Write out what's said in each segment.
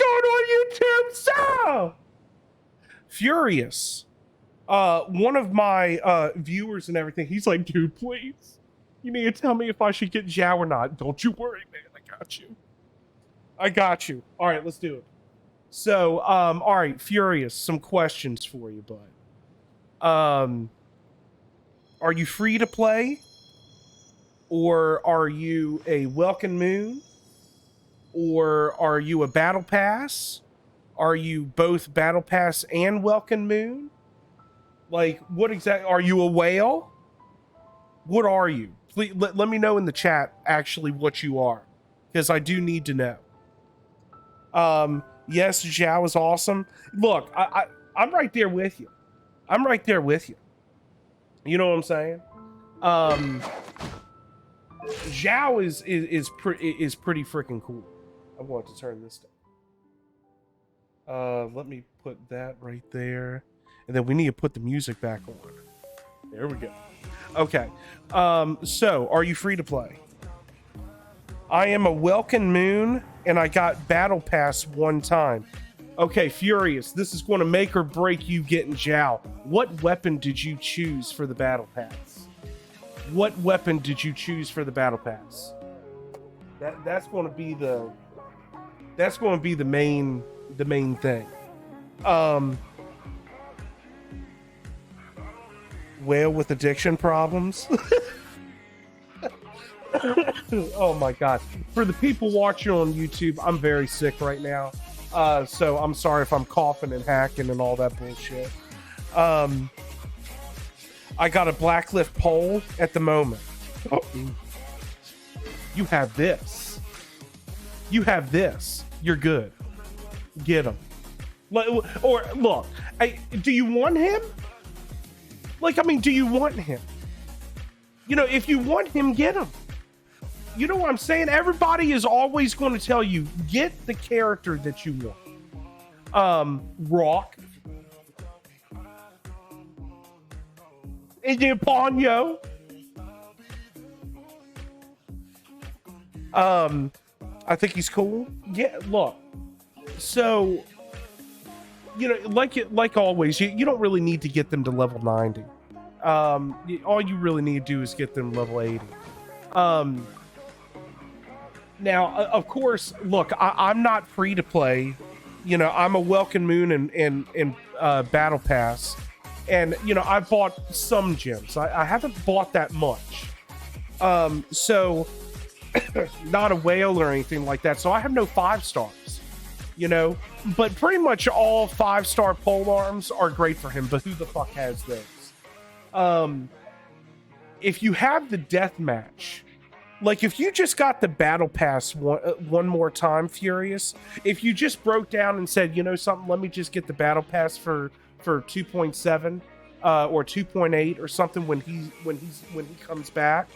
going on YouTube? So Furious, one of my viewers and everything, he's like, dude, please, you need to tell me if I should get Xiao or not. Don't you worry, man. I got you. All right, let's do it. So, all right, Furious, some questions for you, bud. Are you free to play? Or are you a Welkin Moon? Or are you a Battle Pass? Are you both Battle Pass and Welkin Moon? Like, what exactly? Are you a whale? What are you? Please let me know in the chat actually what you are, because I do need to know. Yes, Xiao is awesome. Look, I'm right there with you. I'm right there with you. You know what I'm saying? Xiao is pretty freaking cool. I want to turn this down. Let me put that right there, and then we need to put the music back on. There we go. Okay. So are you free to play? I am a Welkin Moon, and I got Battle Pass one time. Okay, Furious, this is going to make or break you getting Xiao. What weapon did you choose for the Battle Pass? What weapon did you choose for the Battle Pass? That's going to be the main thing. Whale with addiction problems. Oh my god. For the people watching on YouTube, I'm very sick right now. So I'm sorry if I'm coughing and hacking and all that bullshit. I got a blacklift pole at the moment. Oh. You have this. You have this. You're good. Get him. Or look, do you want him? Like, I mean, do you want him? You know, if you want him, get him. You know what I'm saying? Everybody is always going to tell you, get the character that you want. Rock. And then Ponyo. I think he's cool. Yeah, look. So, you know, like always, you don't really need to get them to level 90. All you really need to do is get them level 80. Now, of course, look, I'm not free to play. You know, I'm a Welkin Moon and Battle Pass. And, you know, I bought some gems. I haven't bought that much. So, not a whale or anything like that. So I have no 5 stars, you know. But pretty much all 5-star pole arms are great for him. But who the fuck has those? If you have the death match, like if you just got the battle pass one more time, Furious, if you just broke down and said, you know something, let me just get the battle pass for 2.7 or 2.8 or something when he comes back,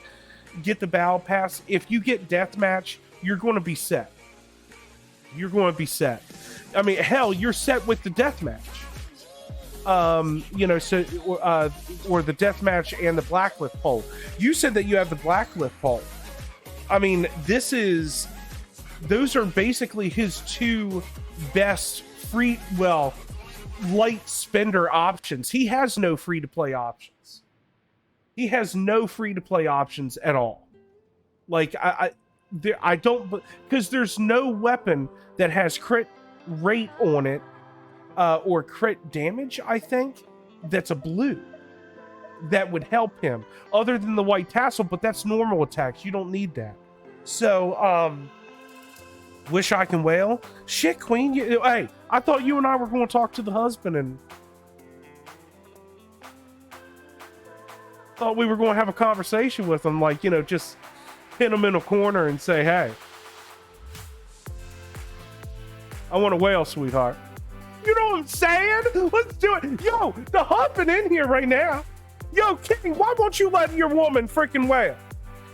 get the battle pass. If you get death match, you're going to be set. You're going to be set. I mean, hell, you're set with the death match. You know, so or the death match and the blacklift pole. You said that you have the blacklift pole. I mean, those are basically his 2 best light spender options. He has no free to play options. He has no free to play options at all. Like I don't, because there's no weapon that has crit rate on it. Or crit damage, I think, that's a blue that would help him other than the white tassel, but that's normal attacks. You don't need that. So wish I can wail. Shit, Queen. Hey, I thought you and I were going to talk to the husband, and thought we were going to have a conversation with him, like, you know, just pin him in a corner and say, hey, I want to wail, sweetheart. You know what I'm saying? Let's do it. Yo, the husband in here right now. Yo, King, why won't you let your woman freaking wail?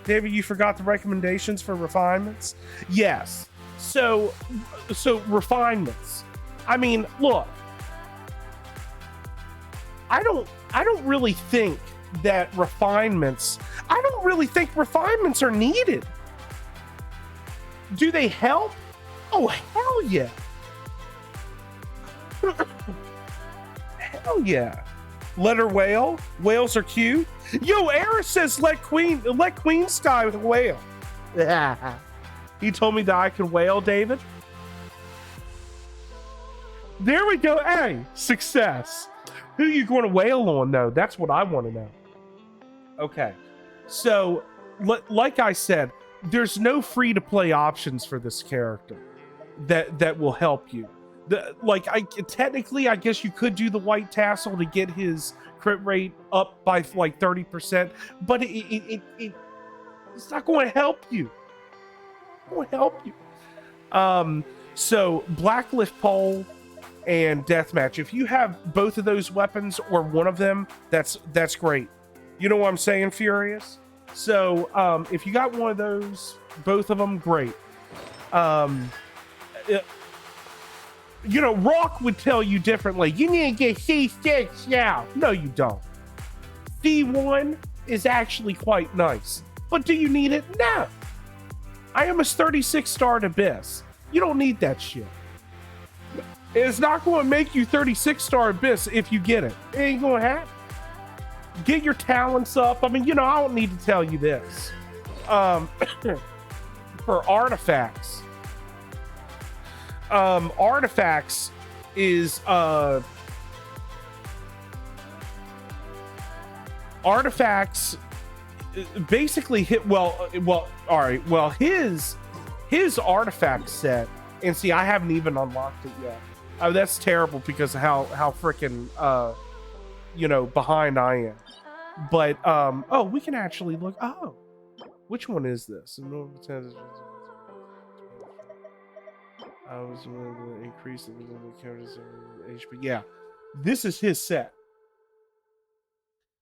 David, you forgot the recommendations for refinements? Yes. So refinements. I mean, look. I don't really think that refinements are needed. Do they help? Oh, hell yeah. Hell yeah. Let her wail. Whales are cute. Yo, Eris says let Queen Sky wail. He told me that I can wail, David. There we go. Hey, success. Who you going to wail on, though? That's what I want to know. Okay. So, like I said, there's no free-to-play options for this character that will help you. Technically, I guess you could do the white tassel to get his crit rate up by like 30%, but it's not going to help you. It won't help you. So Blacklift Pole and Deathmatch. If you have both of those weapons or one of them, that's great. You know what I'm saying, Furious? So if you got one of those, both of them, great. You know, Rock would tell you differently. You need to get C6 Xiao. No, you don't. C1 is actually quite nice. But do you need it? No. I am a 36-star Abyss. You don't need that shit. It's not going to make you 36-star Abyss if you get it. It ain't going to happen. Get your talents up. I mean, you know, I don't need to tell you this. For artifacts. Artifacts is artifacts basically hit all right, well his artifact set, and see, I haven't even unlocked it yet. Oh, that's terrible because of how freaking behind I am. But oh, we can actually look. Oh, which one is this? I was going to increase the character's HP. Yeah, this is his set.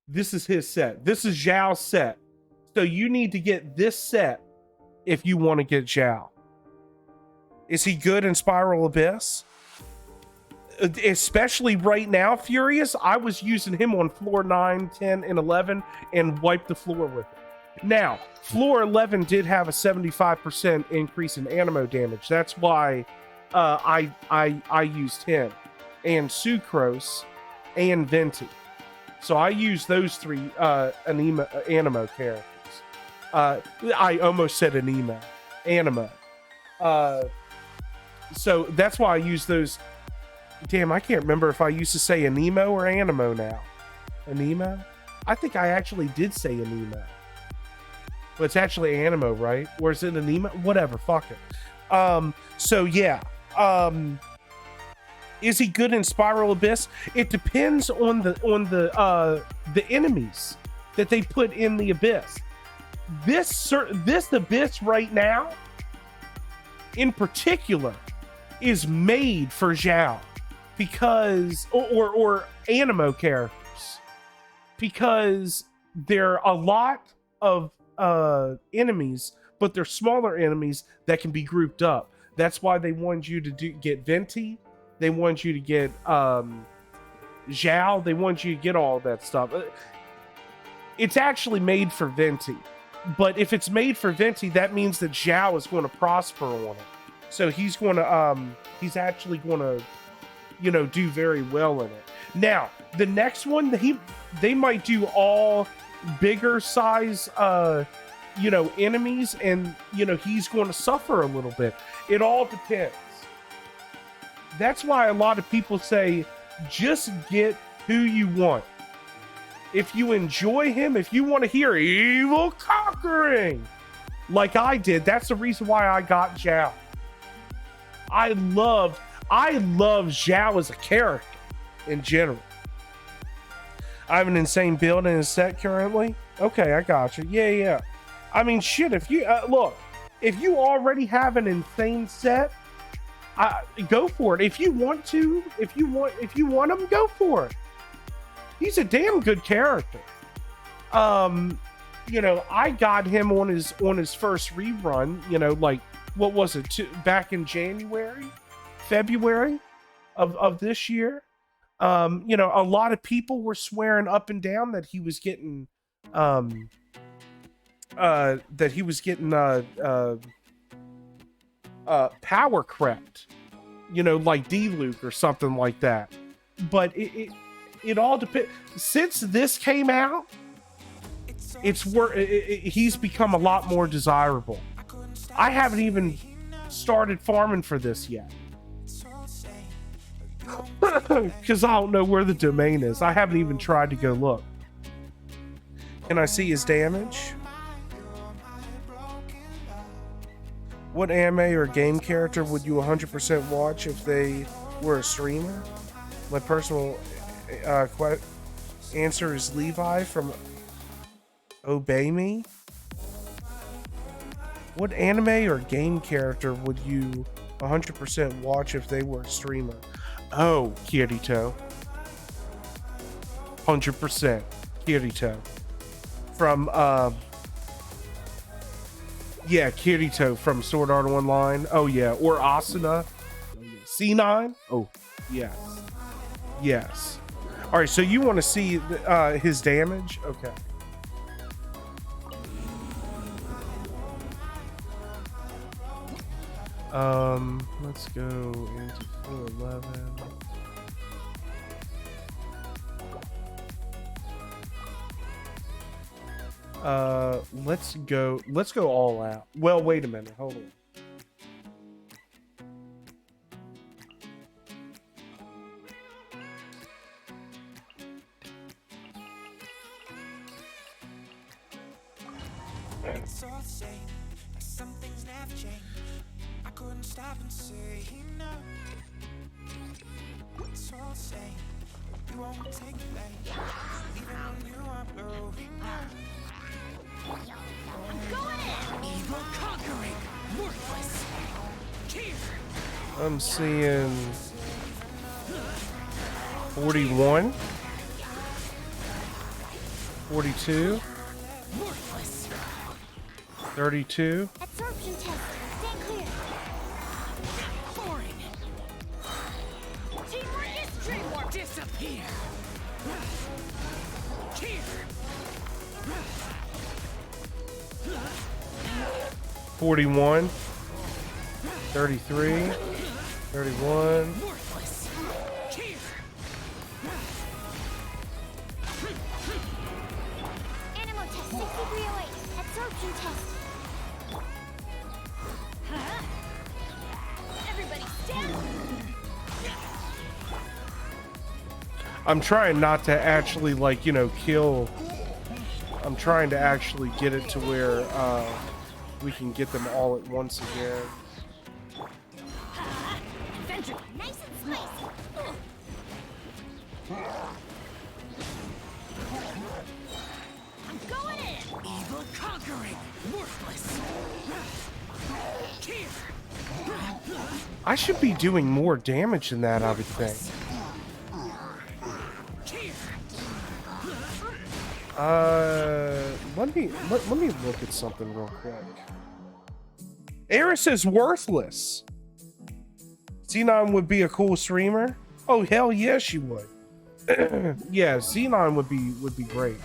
This is his set. This is Xiao's set. So you need to get this set if you want to get Xiao. Is he good in Spiral Abyss? Especially right now, Furious. I was using him on floor 9, 10, and 11 and wiped the floor with it. Now, floor 11 did have a 75% increase in animo damage. That's why I used him and Sucrose and Venti. So I used those three animo characters. I almost said animo. So that's why I use those. Damn, I can't remember if I used to say anemo or animo now. Anemo? I think I actually did say anemo. But it's actually animo, right? Or is it anemo? Whatever, fuck it. So yeah. Is he good in Spiral Abyss? It depends on the enemies that they put in the Abyss. This Abyss right now, in particular, is made for Xiao because or animo characters, because there are a lot of enemies, but they're smaller enemies that can be grouped up. That's why they wanted you to get Venti. They want you to get Xiao. They want you to get all that stuff. It's actually made for Venti. But if it's made for Venti, that means that Xiao is going to prosper on it. So he's going to, he's actually going to, do very well in it. Now, the next one, they might do all bigger size, enemies, and, he's going to suffer a little bit. It all depends. That's why a lot of people say, just get who you want. If you enjoy him, if you want to hear evil conquering, like I did, that's the reason why I got Xiao. I love Xiao as a character in general. I have an insane build in his set currently. Okay, I got you. Yeah. I mean, shit. If you look, if you already have an insane set, go for it. If you want to, if you want him, go for it. He's a damn good character. I got him on his first rerun. Like, what was it? Back in February of this year. A lot of people were swearing up and down that he was getting power crept you know, like D-Luke or something like that. But it all depends. Since this came out, he's become a lot more desirable. I haven't even started farming for this yet. Because I don't know where the domain is. I haven't even tried to go look. Can I see his damage? What anime or game character would you 100% watch if they were a streamer? My personal answer is Levi from Obey Me. What anime or game character would you 100% watch if they were a streamer? Oh, Kirito. 100% Kirito. From, yeah, Kirito from Sword Art Online. Oh, yeah. Or Asuna. C9? Oh, yes. Yes. All right, so you want to see his damage? Okay. Let's go into 411. Let's go all out. Well, wait a minute, hold on. It's all the same, like some things never change. I couldn't stop and say no. It's all the same, you won't take the blame, even when you are blowing up. I'm going in! Evil conquering! Worthless! Cheer! I'm seeing 41, 42, 32. Absorption test. Stand clear. Foreign. Teamwork is dreamwork. Disappear. Cheer. 41, 33, 31. Worthless. Cheer. Animal test 6308. Absorption test. Everybody stand. I'm trying not to actually, like, you know, kill. I'm trying to actually get it to where we can get them all at once again. Nice and spicy. I'm going in. Evil conquering. Worthless. Cheer. I should be doing more damage than that, I would think. Cheer. Let me look at something real quick. Eris is worthless. Xenon would be a cool streamer. Oh hell yes, she would. Yeah, Xenon would be great.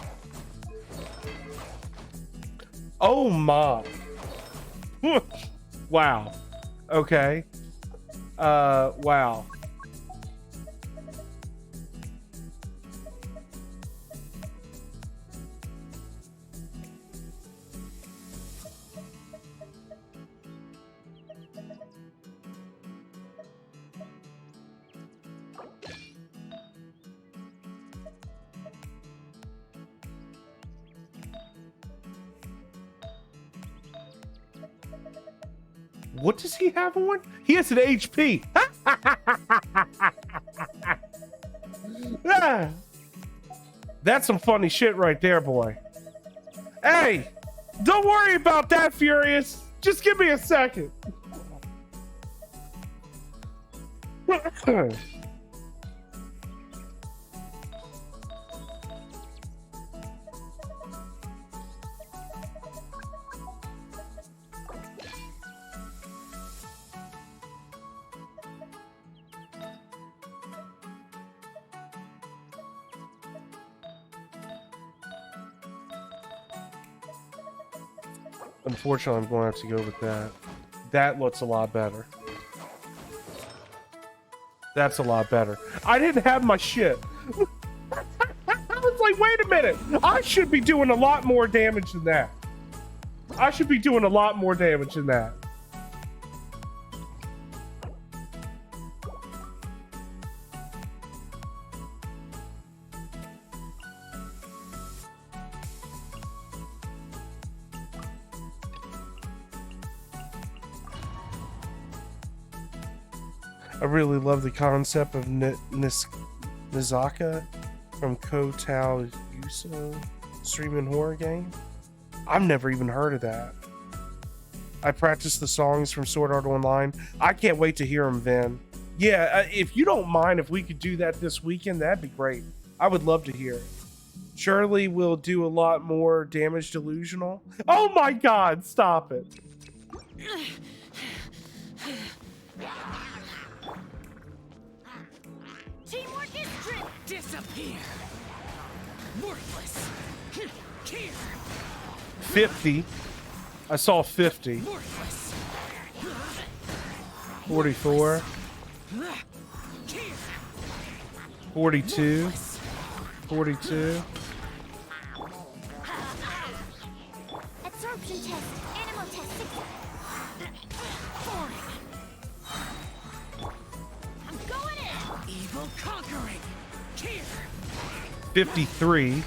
Oh my. Wow. Okay. Wow. What does he have on? He has an HP. Ah, that's some funny shit right there, boy. Hey, don't worry about that, Furious. Just give me a second. Unfortunately, I'm going to have to go with that. That looks a lot better. That's a lot better. I didn't have my shit. I was like, wait a minute. I should be doing a lot more damage than that. I should be doing a lot more damage than that. I really love the concept of Nizaka from Kotal Yuso streaming horror game. I've never even heard of that. I practiced the songs from Sword Art Online. I can't wait to hear them, Vin. Yeah, if you don't mind, if we could do that this weekend, that'd be great. I would love to hear it. Surely we'll do a lot more damage delusional. Oh my god, stop it. Teamwork is strict. Disappear. Worthless. Here. 50. I saw 50. Worthless. 44. Here. 42. 42. Absorption test. Animal test 6. I'm going in. Evil conquering. Here. 53.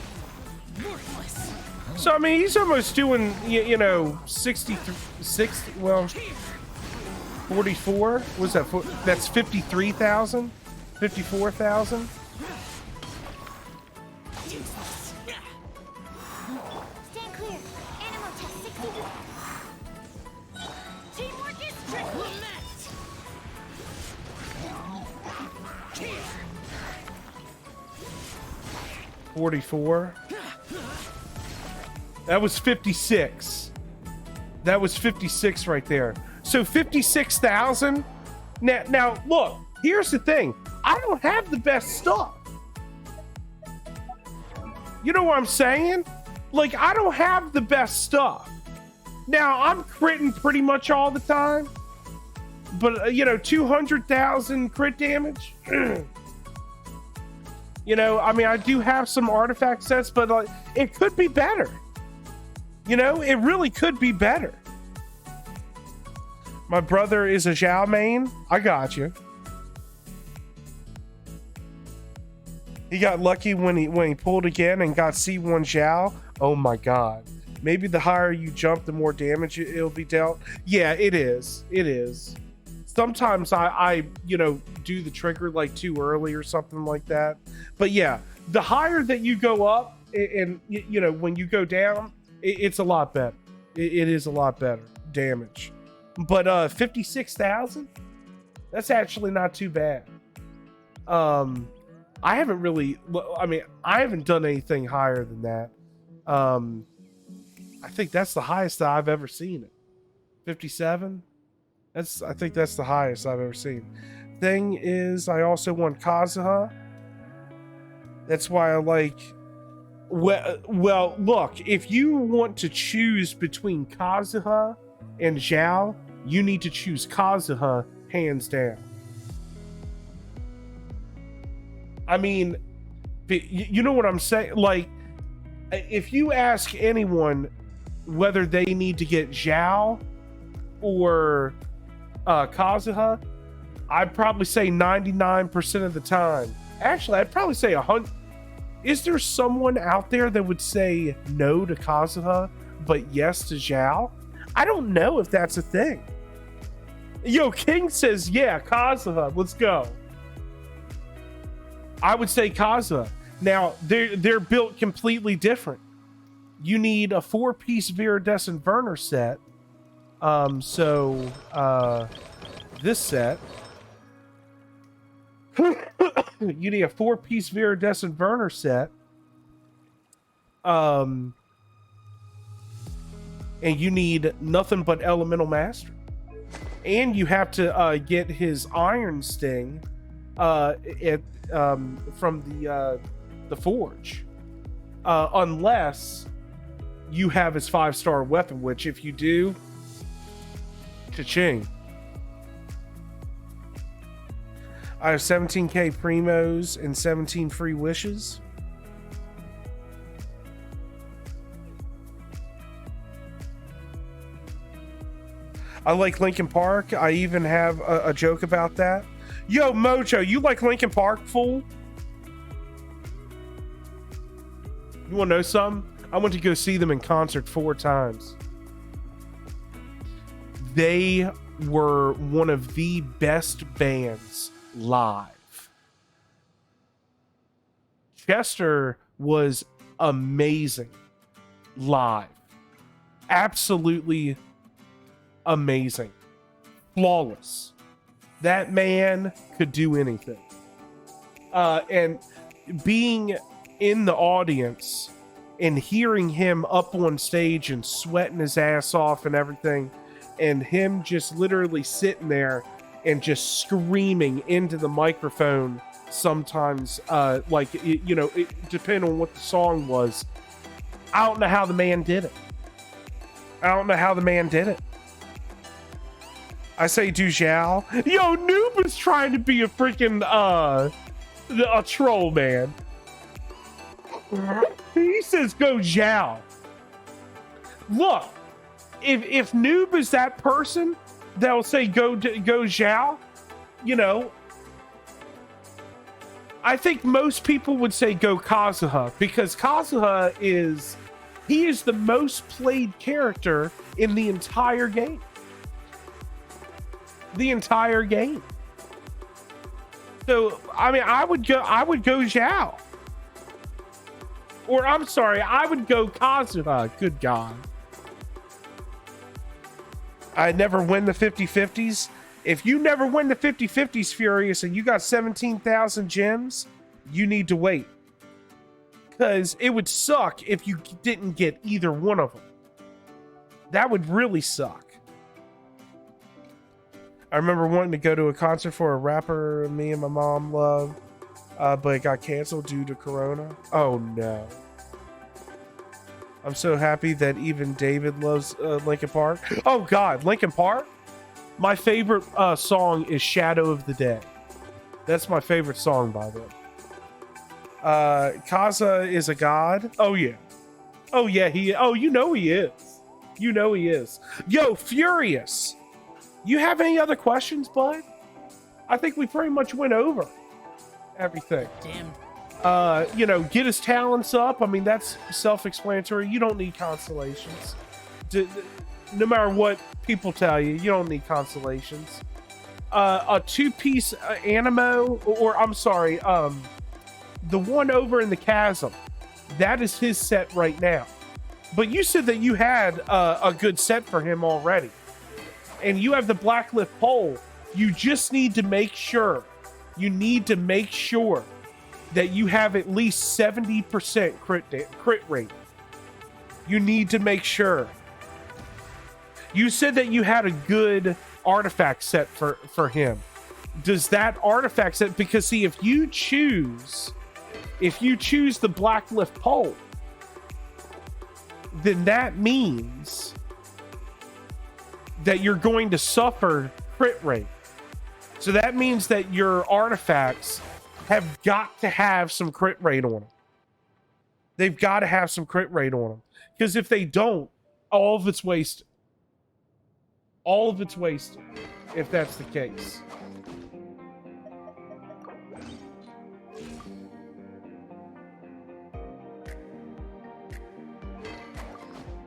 Worthless. So, I mean, he's almost doing, you know, 63, 60, well, 44? What's that? That's 53,000? 54,000? Useless. Stand clear. Animal test 60. Teamwork is strict. Lament. Here. 44. That was 56. That was 56 right there. So 56,000. Now, look, here's the thing. I don't have the best stuff. You know what I'm saying? Like, I don't have the best stuff. Now, I'm critting pretty much all the time. But, you know, 200,000 crit damage? You know, I mean, I do have some artifact sets, but like, it could be better. You know, it really could be better. My brother is a Xiao main. I got you. He got lucky when he pulled again and got C1 Xiao. Oh my god. Maybe the higher you jump, the more damage it'll be dealt. Yeah, it is. It is. Sometimes I you know, do the trigger like too early or something like that. But yeah, the higher that you go up and you know, when you go down, it's a lot better. It is a lot better damage. But 56,000? That's actually not too bad. I haven't really, I mean, I haven't done anything higher than that. I think that's the highest that I've ever seen it. 57? I think that's the highest I've ever seen. Thing is, I also want Kazuha. That's why I like... Well, look, if you want to choose between Kazuha and Xiao, you need to choose Kazuha hands down. I mean, you know what I'm saying? Like, if you ask anyone whether they need to get Xiao or Kazuha, I'd probably say 99% of the time. Actually, I'd probably say 100. Is there someone out there that would say no to Kazuha, but yes to Xiao? I don't know if that's a thing. Yo, King says, yeah, Kazuha, let's go. I would say Kazuha. Now, they're built completely different. You need a 4-piece Viridescent Burner set. This set... you need a 4-piece Viridescent Burner set. And you need nothing but Elemental Master. And you have to get his Iron Sting from the Forge. Unless you have his 5-star weapon, which if you do, cha-ching. I have 17k primos and 17 free wishes. I like Linkin Park. I even have a joke about that. Yo, Mojo, you like Linkin Park, fool? You want to know something? I went to go see them in concert 4 times. They were one of the best bands live. Chester was amazing live. Absolutely amazing. Flawless. That man could do anything. And being in the audience and hearing him up on stage and sweating his ass off and everything, and him just literally sitting there and just screaming into the microphone sometimes, depending on what the song was. I don't know how the man did it. I say do Xiao. Yo, Noob is trying to be a freaking a troll, man. He says go Xiao. Look, if Noob is that person that will say go Xiao, you know, I think most people would say go Kazuha, because Kazuha is the most played character in the entire game. So I mean, I would go Xiao. Or I'm sorry, I would go Kazuha. Good God. I never win the 50-50s. If you never win the 50-50s, Furious, and you got 17,000 gems, you need to wait. Because it would suck if you didn't get either one of them. That would really suck. I remember wanting to go to a concert for a rapper me and my mom love, but it got canceled due to Corona. Oh no. I'm so happy that even David loves Linkin Park. Oh God, Linkin Park? My favorite song is Shadow of the Dead. That's my favorite song, by the way. Kaza is a god. Oh yeah. Oh yeah, you know he is. You know he is. Yo, Furious. You have any other questions, bud? I think we pretty much went over everything. Damn. Get his talents up. I mean, that's self-explanatory. You don't need constellations. No matter what people tell you, you don't need constellations. A 2-piece Animo, or I'm sorry, the one over in the chasm, that is his set right now. But you said that you had a good set for him already. And you have the Blacklift pole. You just need to make sure. You need to make sure that you have at least 70% crit rate. You need to make sure. You said that you had a good artifact set for him. Does that artifact set, because see, if you choose the Blacklift pole, then that means that you're going to suffer crit rate. So that means that your artifacts have got to have some crit rate on them. They've got to have some crit rate on them. Because if they don't, all of it's wasted. All of it's wasted, if that's the case.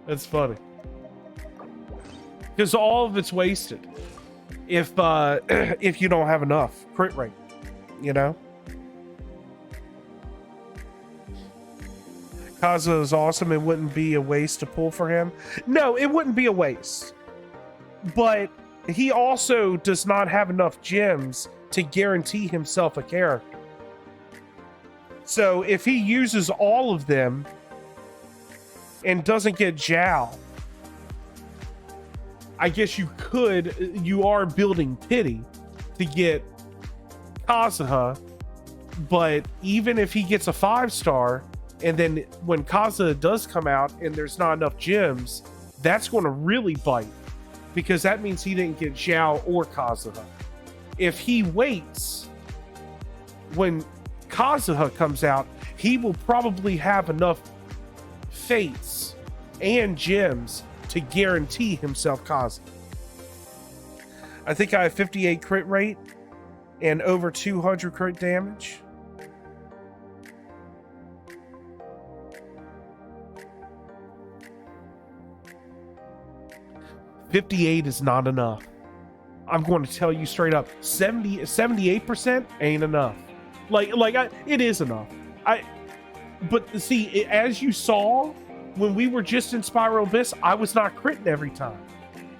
That's funny. Because all of it's wasted if you don't have enough crit rate, you know. Kaza is awesome. It wouldn't be a waste to pull for him. No, it wouldn't be a waste. But he also does not have enough gems to guarantee himself a character. So if he uses all of them and doesn't get Xiao, I guess you are building pity to get Kazuha, but even if he gets a 5-star, and then when Kazuha does come out and there's not enough gems, that's going to really bite, because that means he didn't get Xiao or Kazuha. If he waits when Kazuha comes out, he will probably have enough fates and gems to guarantee himself Kazuha. I think I have 58 crit rate and over 200 crit damage. $58 is not enough. I'm going to tell you straight up, 78% ain't enough. It is enough. But see, as you saw, when we were just in Spiral Abyss, I was not critting every time.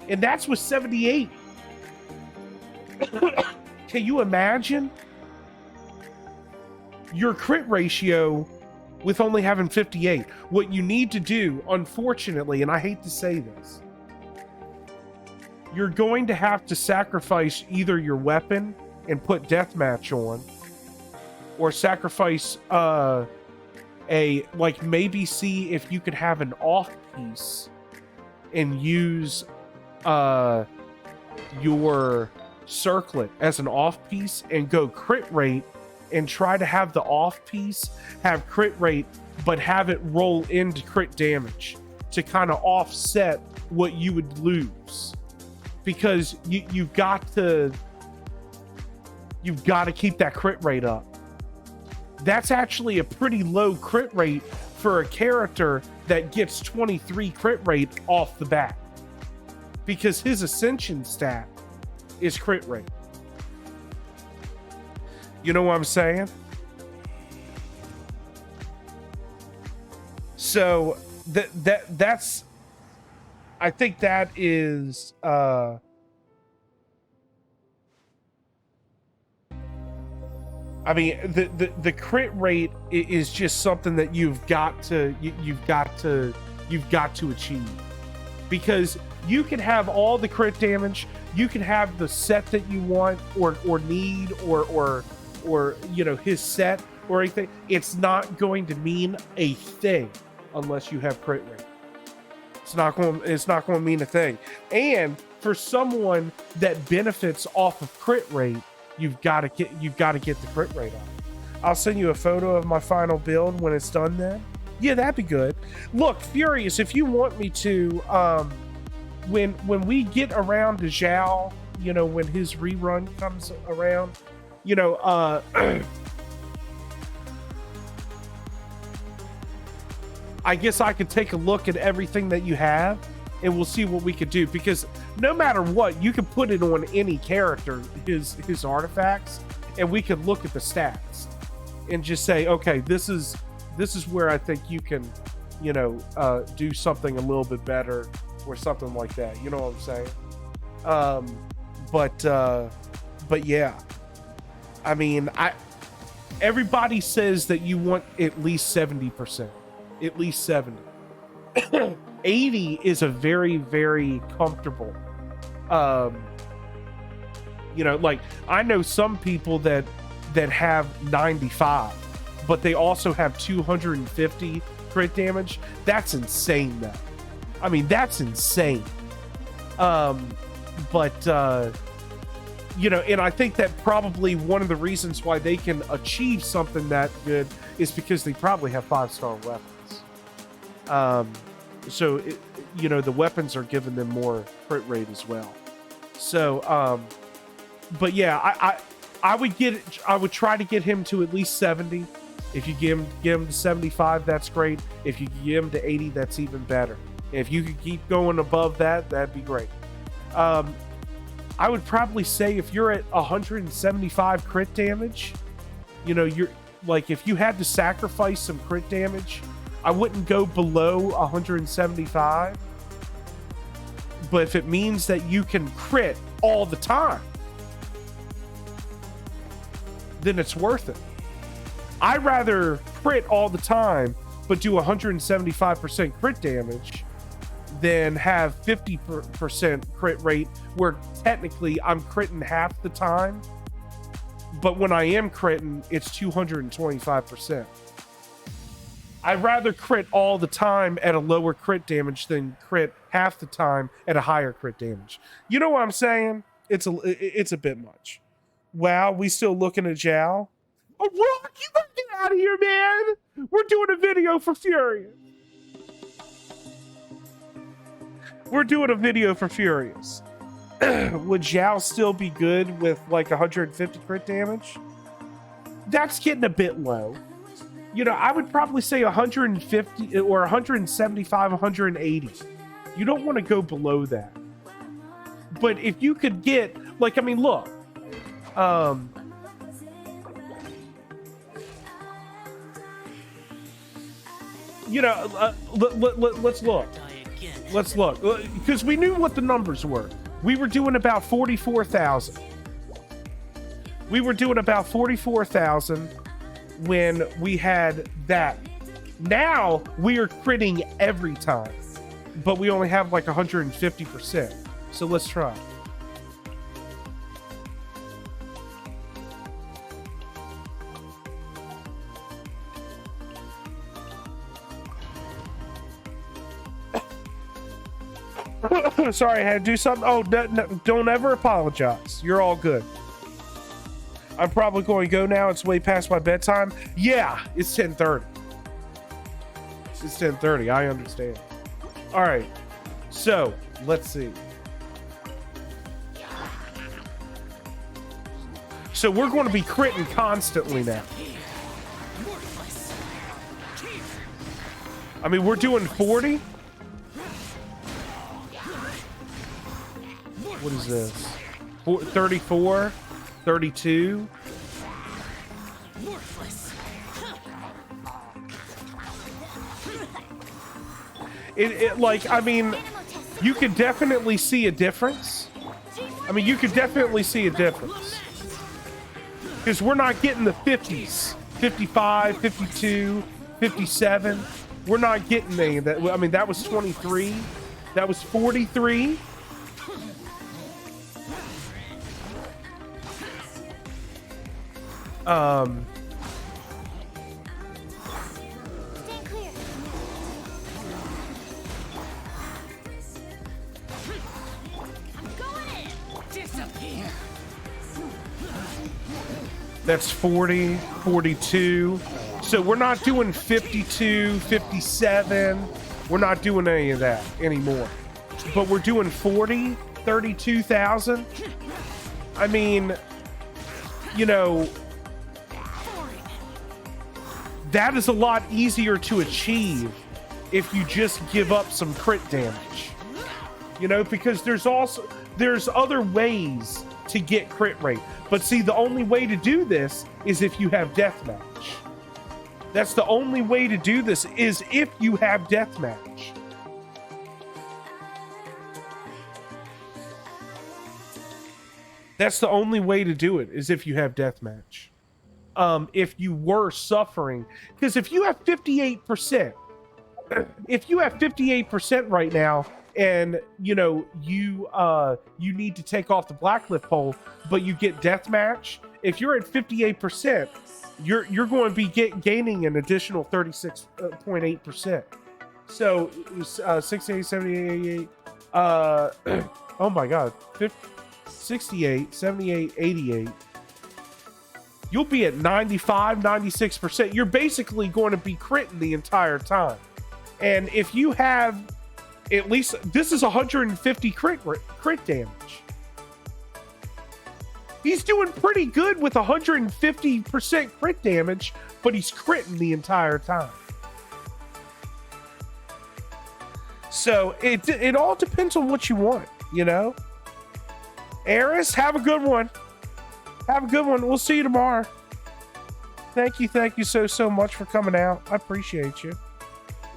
And that's with 78. Can you imagine your crit ratio with only having 58? What you need to do, unfortunately, and I hate to say this, you're going to have to sacrifice either your weapon and put deathmatch on, or sacrifice maybe see if you could have an off piece and use your circlet as an off piece and go crit rate, and try to have the off piece have crit rate but have it roll into crit damage to kind of offset what you would lose, because you've got to keep that crit rate up. That's actually a pretty low crit rate for a character that gets 23 crit rate off the bat, because his ascension stat is crit rate. You know what I'm saying? So that's I think that is I mean, the crit rate is just something that you've got to achieve, because you can have all the crit damage, you can have the set that you want or need or his set or anything. It's not going to mean a thing unless you have crit rate. It's not going to mean a thing. And for someone that benefits off of crit rate, you've got to get the crit rate up. I'll send you a photo of my final build when it's done then. Yeah, that'd be good. Look, Furious, if you want me to, when we get around to Xiao, when his rerun comes around, I guess I could take a look at everything that you have and we'll see what we could do, because no matter what, you can put it on any character, his artifacts, and we could look at the stats and just say, okay, this is where I think you can, do something a little bit better or something like that. You know what I'm saying? But yeah, I mean, everybody says that you want at least 70%, at least 70. 80 is a very, very comfortable. I know some people that have 95, but they also have 250 crit damage. That's insane, though. I mean, that's insane. And I think that probably one of the reasons why they can achieve something that good is because they probably have 5-star weapons. So the weapons are giving them more crit rate as well. So, but yeah, I would try to get him to at least 70. If you give him to 75, that's great. If you give him to 80, that's even better. If you could keep going above that, that'd be great. I would probably say if you're at 175 crit damage, you're like, if you had to sacrifice some crit damage, I wouldn't go below 175. But if it means that you can crit all the time, then it's worth it. I'd rather crit all the time, but do 175% crit damage than have 50% crit rate where technically I'm critting half the time, but when I am critting, it's 225%. I'd rather crit all the time at a lower crit damage than crit half the time at a higher crit damage. You know what I'm saying? It's a bit much. Wow, we still looking at Xiao? Oh, Rock, you gotta get out of here, man. We're doing a video for Furious. We're doing a video for Furious. Would Xiao still be good with like 150 crit damage? That's getting a bit low. You know, I would probably say 150 or 175, 180. You don't want to go below that. But if you could get, like, I mean, look. You know, let's look. Let's look. Because we knew what the numbers were. We were doing about 44,000. We were doing about 44,000 when we had that. Now we are critting every time, but we only have like 150%. So let's try. Sorry, I had to do something. Oh, no, don't ever apologize. You're all good. I'm probably going to go now. It's way past my bedtime. Yeah, it's 10:30. It's 10:30. I understand. All right. So, let's see. So, we're going to be critting constantly now. I mean, we're doing 40. What is this? 34, 32. It like, I mean, you could definitely see a difference. I mean, you could definitely see a difference. Because we're not getting the 50s, 55, 52, 57. We're not getting any of that. I mean, that was 23. That was 43. Stand clear. I'm going in. Disappear. That's 40, 42. So we're not doing 52, 57. We're not doing any of that anymore. But we're doing 40, 32,000. I mean, you know, that is a lot easier to achieve if you just give up some crit damage. You know, because there's other ways to get crit rate. But see, the only way to do this is if you have deathmatch. That's the only way to do this, is if you have deathmatch. That's the only way to do it, is if you have deathmatch. If you were suffering, because if you have 58%, if you have 58% right now, and you know you need to take off the blacklift pole, but you get deathmatch. If you're at 58%, you're going to be gaining an additional 36.8%. So 68, 78, 88. Oh my God, 68, 78, 88. You'll be at 95, 96%. You're basically going to be critting the entire time. And if you have at least, this is 150 crit damage. He's doing pretty good with 150% crit damage, but he's critting the entire time. So it all depends on what you want, you know? Eris, have a good one. Have a good one. We'll see you tomorrow. Thank you so much for coming out. I appreciate you.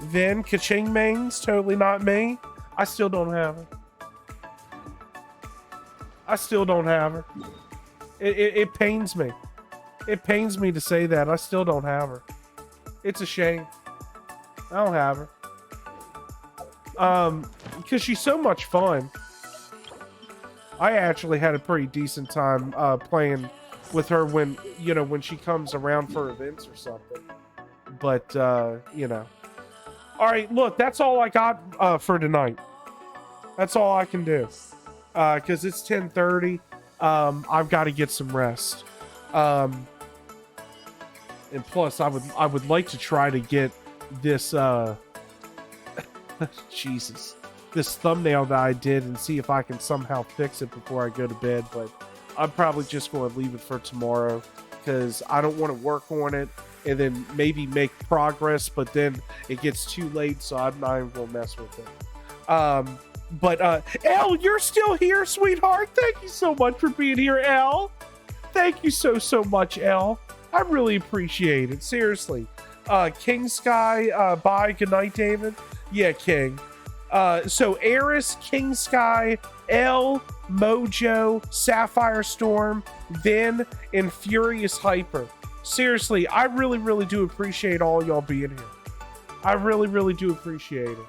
Vin, Kaching Mings, totally not me. I still don't have her. I still don't have her. It pains me. It pains me to say that. I still don't have her. It's a shame. I don't have her. Because she's so much fun. I actually had a pretty decent time playing with her when, you know, when she comes around for events or something. But, you know. All right, look, that's all I got for tonight. That's all I can do. Because it's 10:30. I've got to get some rest. And plus, I would like to try to get this Jesus, this thumbnail that I did and see if I can somehow fix it before I go to bed. But I'm probably just going to leave it for tomorrow because I don't want to work on it and then maybe make progress, but then it gets too late, so I'm not even going to mess with it. But Elle, you're still here, sweetheart. Thank you so much for being here, Elle. Thank you so much, Elle. I really appreciate it. Seriously. King Sky, bye. Good night, David. Yeah, King. So Eris, King Sky, Elle, Mojo, Sapphire Storm, Vin, and Furious Hyper. Seriously, I really do appreciate all y'all being here. I really do appreciate it.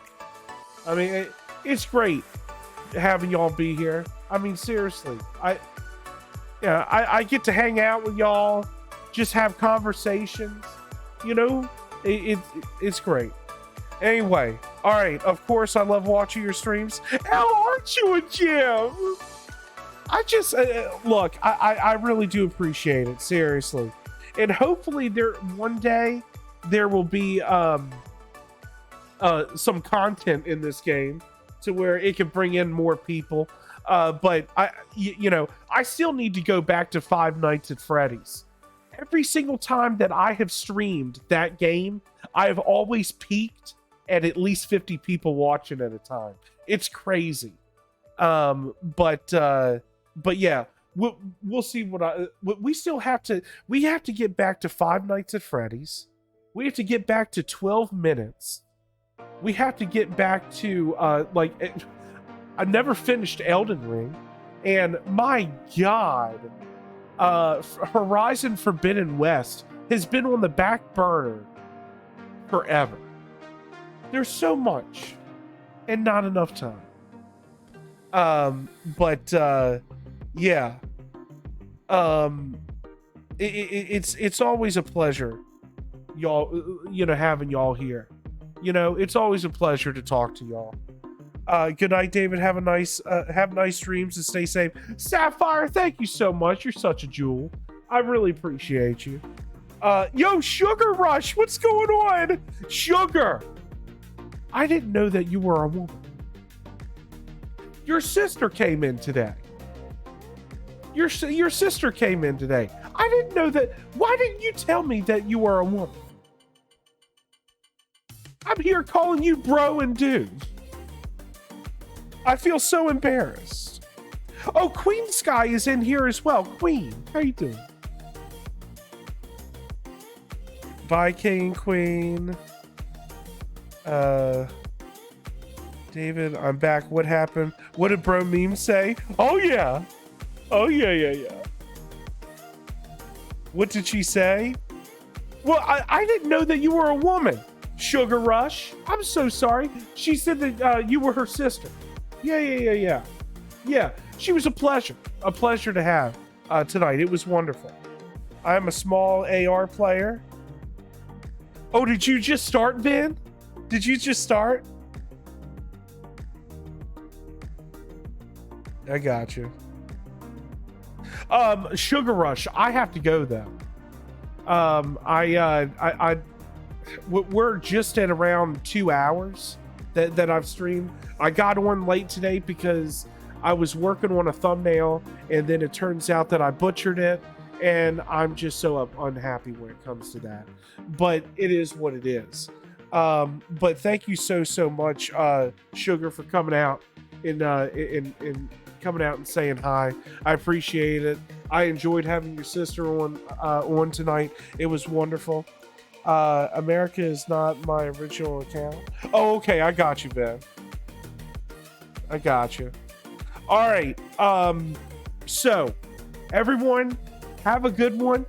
I mean, it's great having y'all be here. I mean, seriously, I get to hang out with y'all, just have conversations. You know, it's great. Anyway, all right. Of course, I love watching your streams. How aren't you a gem? I just look. I really do appreciate it. Seriously, and hopefully one day there will be some content in this game to where it can bring in more people. But I still need to go back to Five Nights at Freddy's. Every single time that I have streamed that game, I have always peaked at least 50 people watching at a time. It's crazy. But yeah, we'll see we still have to get back to Five Nights at Freddy's. We have to get back to 12 minutes. We have to get back to I never finished Elden Ring, and my God, Horizon Forbidden West has been on the back burner forever. There's so much and not enough time. Yeah. It's always a pleasure, y'all, having y'all here. It's always a pleasure to talk to y'all. Good night, David. Have nice dreams and stay safe. Sapphire, thank you so much. You're such a jewel. I really appreciate you. Yo, Sugar Rush, what's going on? Sugar, I didn't know that you were a woman. Your sister came in today. Your sister came in today. I didn't know that. Why didn't you tell me that you were a woman? I'm here calling you bro and dude. I feel so embarrassed. Oh, Queen Sky is in here as well. Queen, how you doing? Bye, King and Queen. David, I'm back. What happened? What did Bro Meme say? Oh, yeah. Oh, yeah. What did she say? Well, I didn't know that you were a woman. Sugar Rush. I'm so sorry. She said that you were her sister. Yeah. Yeah, she was a pleasure to have tonight. It was wonderful. I am a small AR player. Oh, did you just start, Vin? Did you just start? I got you. Sugar Rush, I have to go though. We're just at around 2 hours that I've streamed. I got on late today because I was working on a thumbnail, and then it turns out that I butchered it, and I'm just so unhappy when it comes to that. But it is what it is. But thank you so much, Sugar, for coming out and coming out and saying hi. I appreciate it. I enjoyed having your sister on tonight. It was wonderful. America is not my original account. Oh, okay. I got you, Ben. I got you. All right. So everyone have a good one,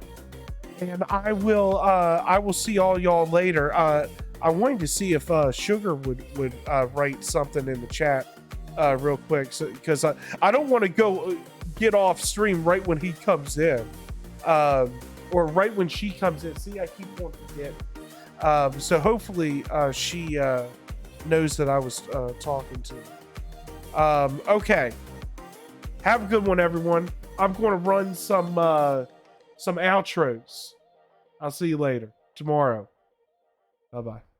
and I will see all y'all later. I wanted to see if Sugar would write something in the chat real quick, because I don't want to go get off stream right when he comes in, or right when she comes in. See, I keep wanting to forget. So hopefully she knows that I was talking to her. Okay, have a good one, everyone. I'm going to run some outros. I'll see you later tomorrow. Bye bye.